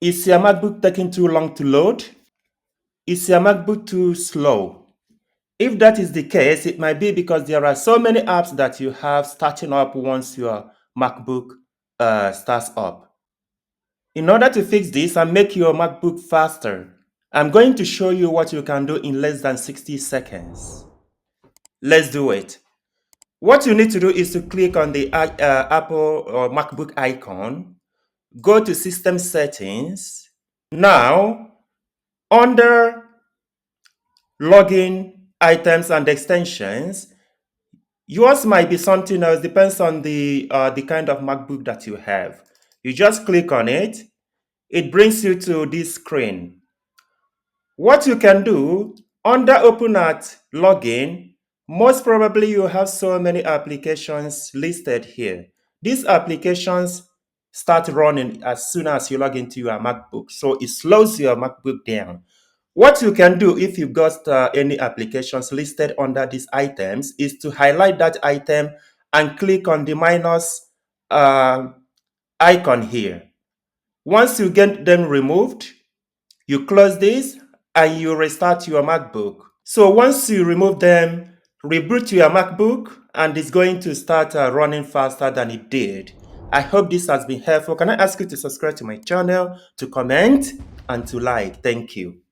Is your MacBook taking too long to load? Is your MacBook too slow? If that is the case, it might be because there are so many apps that you have starting up once your MacBook starts up. In order to fix this and make your MacBook faster, I'm going to show you what you can do in less than 60 seconds. Let's do it. What you need to do is to click on the Apple or MacBook icon, go to System Settings. Now, under Login, Items and Extensions, yours might be something else, depends on the kind of MacBook that you have. You just click on it, it brings you to this screen. What you can do, under Open at Login, most probably you have so many applications listed here. These applications start running as soon as you log into your MacBook, so it slows your MacBook down. What you can do if you've got any applications listed under these items is to highlight that item and click on the minus icon here. Once you get them removed, you close this and you restart your MacBook. So once you remove them, reboot your MacBook and it's going to start running faster than it did. I hope this has been helpful. Can I ask you to subscribe to my channel, to comment, and to like? Thank you.